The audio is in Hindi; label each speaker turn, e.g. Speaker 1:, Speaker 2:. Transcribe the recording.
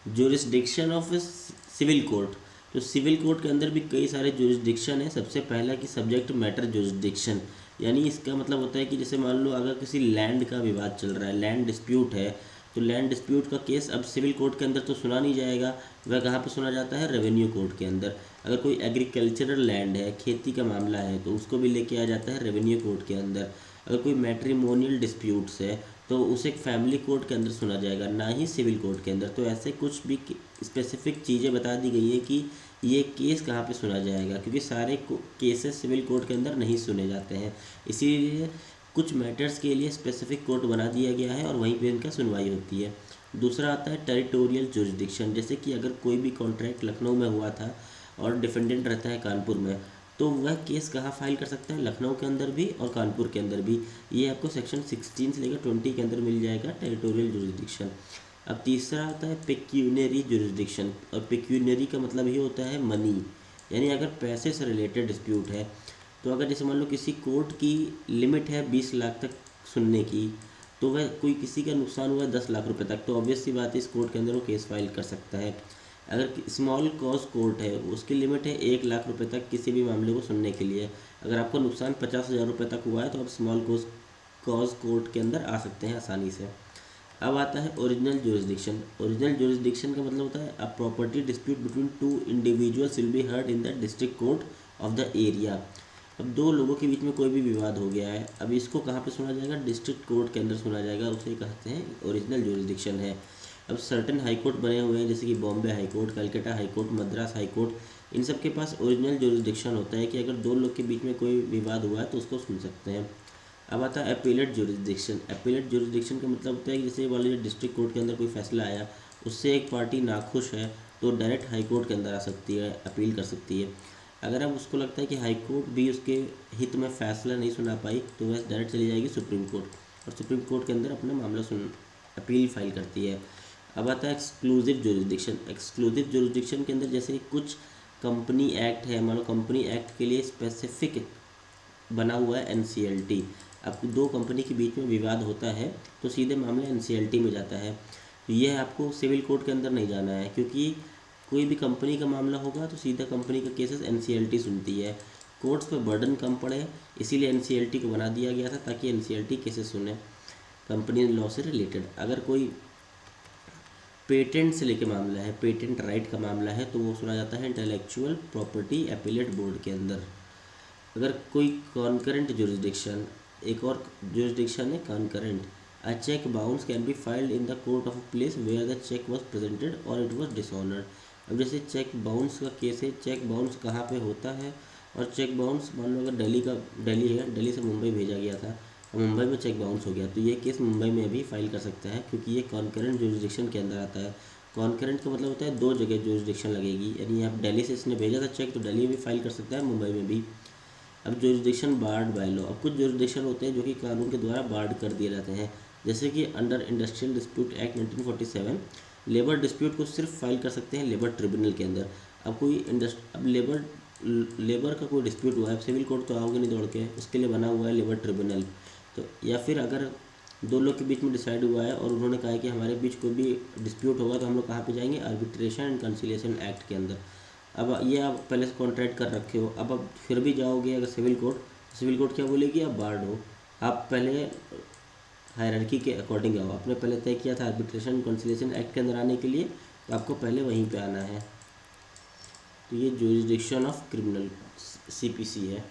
Speaker 1: Jurisdiction of civil court. तो सिविल कोर्ट के अंदर भी कई सारे जुरिस्डिक्शन है। सबसे पहला कि सब्जेक्ट मैटर जुरिस्डिक्शन, यानी इसका मतलब होता है कि जैसे मान लो अगर किसी लैंड का विवाद चल रहा है, लैंड डिस्प्यूट है, तो लैंड डिस्प्यूट का केस अब सिविल कोर्ट के अंदर तो सुना नहीं जाएगा, वह कहाँ पे सुना जाता है, रेवेन्यू कोर्ट के अंदर। अगर कोई एग्रीकल्चरल लैंड है, खेती का मामला है, तो उसको भी लेके आ जाता है रेवेन्यू कोर्ट के अंदर। अगर कोई मैट्रिमोनियल डिस्प्यूट्स है तो उसे फैमिली कोर्ट के अंदर सुना जाएगा, ना ही सिविल कोर्ट के अंदर। तो ऐसे कुछ भी स्पेसिफिक चीज़ें बता दी गई है कि ये केस कहाँ पे सुना जाएगा, क्योंकि सारे केसेस सिविल कोर्ट के अंदर नहीं सुने जाते हैं। इसीलिए कुछ मैटर्स के लिए स्पेसिफिक कोर्ट बना दिया गया है और वहीं पे इनका सुनवाई होती है। दूसरा आता है टेरिटोरियल जुरिस्डिक्शन। जैसे कि अगर कोई भी कॉन्ट्रैक्ट लखनऊ में हुआ था और डिफेंडेंट रहता है कानपुर में, तो वह केस कहाँ फाइल कर सकता है, लखनऊ के अंदर भी और कानपुर के अंदर भी। ये आपको सेक्शन 16 से लेकर 20 के अंदर मिल जाएगा टेरिटोरियल जुरिस्डिक्शन। अब तीसरा आता है पेक्यूनरी जुरिस्डिक्शन। और पेक्यूनरी का मतलब ये होता है मनी, यानी अगर पैसे से रिलेटेड डिस्प्यूट है, तो अगर जैसे मान लो किसी कोर्ट की लिमिट है 20 लाख तक सुनने की, तो वह कोई किसी का नुकसान हुआ है 10 लाख रुपए तक, तो ऑब्वियस सी बात है इस कोर्ट के अंदर वो केस फाइल कर सकता है। अगर स्मॉल कॉज कोर्ट है, उसकी लिमिट है 1 लाख रुपए तक किसी भी मामले को सुनने के लिए। अगर आपको नुकसान 50,000 रुपये तक हुआ है तो आप स्मॉल कॉज कोर्ट के अंदर आ सकते हैं आसानी से। अब आता है ओरिजिनल जुरिस्डिक्शन। ओरिजिनल जुरिस्डिक्शन का मतलब होता है a property dispute between two individuals will be heard in the district court of the area. अब दो लोगों के बीच में कोई भी विवाद हो गया है, अब इसको कहाँ पे सुना जाएगा, डिस्ट्रिक्ट कोर्ट के अंदर सुना जाएगा, उसे कहते हैं ओरिजिनल जुरिस्डिक्शन है। अब सर्टेन हाई कोर्ट बने हुए हैं, जैसे कि Bombay high court, Calcutta high court, Madras high court, इन सब के पास ओरिजिनल जुरिस्डिक्शन होता है कि अगर दो लोग के बीच में कोई विवाद हुआ है तो उसको सुन सकते हैं। अब आता है अपीलेट जुरिस्डिक्शन। अपीलेट जुरिस्डिक्शन का मतलब होता है कि जैसे मान लीजिए डिस्ट्रिक्ट कोर्ट के अंदर कोई फैसला आया, उससे एक पार्टी नाखुश है, तो डायरेक्ट हाई कोर्ट के अंदर आ सकती है, अपील कर सकती है। अगर अब उसको लगता है कि हाई कोर्ट भी उसके हित में फैसला नहीं सुना पाई, तो वह डायरेक्ट चली जाएगी सुप्रीम कोर्ट और सुप्रीम कोर्ट के अंदर अपना मामला सुन अपील फाइल करती है। अब आता है एक्सक्लूसिव जुरिस्डिक्शन। एक्सक्लूसिव जुरिस्डिक्शन के अंदर जैसे कुछ कंपनी एक्ट है, मान लो कंपनी एक्ट के लिए स्पेसिफिक बना हुआ है एनसीएलटी। अब दो कंपनी के बीच में विवाद होता है तो सीधे मामला एनसीएलटी में जाता है। तो यह आपको सिविल कोर्ट के अंदर नहीं जाना है, क्योंकि कोई भी कंपनी का मामला होगा तो सीधा कंपनी का केसेस एनसीएलटी सुनती है। कोर्ट्स पर बर्डन कम पड़े, इसीलिए एनसीएलटी को बना दिया गया था ताकि एनसीएलटी केसेस सुने कंपनी लॉ से रिलेटेड। अगर कोई पेटेंट से लेके मामला है, पेटेंट राइट का मामला है, तो वो सुना जाता है इंटेलेक्चुअल प्रॉपर्टी अपीलेट बोर्ड के अंदर। अगर कोई कॉन्करेंट जुरिस्डिक्शन, एक और जुरिस्डिक्शन है concurrent. A cheque bounce can be filed in the court of a place where the cheque was presented और इट वॉज डिसऑनर्ड। अब जैसे चेक बाउंस का केस है, चेक बाउंस कहाँ पे होता है, और चेक बाउंस मान लो अगर दिल्ली है, दिल्ली से मुंबई भेजा गया था और मुंबई में चेक बाउंस हो गया, तो ये केस मुंबई में भी फाइल कर सकता है, क्योंकि ये कॉन्करेंट जुरिस्डिक्शन के अंदर आता है। कॉन्करेंट का मतलब होता है दो जगह जुरिस्डिक्शन लगेगी, यानी आप दिल्ली से इसने भेजा था चेक, तो दिल्ली में भी फाइल कर सकता है, मुंबई में भी। अब जुरिस्डिक्शन बार्ड बाय लॉ। अब कुछ जुरिस्डिक्शन होते हैं जो कि कानून के द्वारा बार्ड कर दिए जाते हैं, जैसे कि under industrial dispute act 1947 labour dispute को सिर्फ फाइल कर सकते हैं लेबर ट्रिब्यूनल के अंदर। अब लेबर का कोई डिस्प्यूट हुआ है, सिविल कोर्ट तो आओगे नहीं दौड़ के, उसके लिए बना हुआ है लेबर ट्रिब्यूनल। तो या फिर अगर दो लोग के बीच में डिसाइड हुआ है और उन्होंने कहा है कि हमारे बीच कोई भी डिस्प्यूट होगा तो हम लोग कहाँ पे जाएंगे, आर्बिट्रेशन एंड कंसिलिएशन एक्ट के अंदर। अब ये आप पहले से कॉन्ट्रैक्ट कर रखे हो, अब आप फिर भी जाओगे अगर सिविल कोर्ट, सिविल कोर्ट क्या बोलेगी, आप बार्ड हो। आप पहले हायरार्की के अकॉर्डिंग आओ, आपने पहले तय किया था आर्बिट्रेशन कंसिलिएशन एक्ट के अंदर आने के लिए, तो आपको पहले वहीं पे आना है। तो ये जुरिस्डिक्शन ऑफ क्रिमिनल सीपीसी है।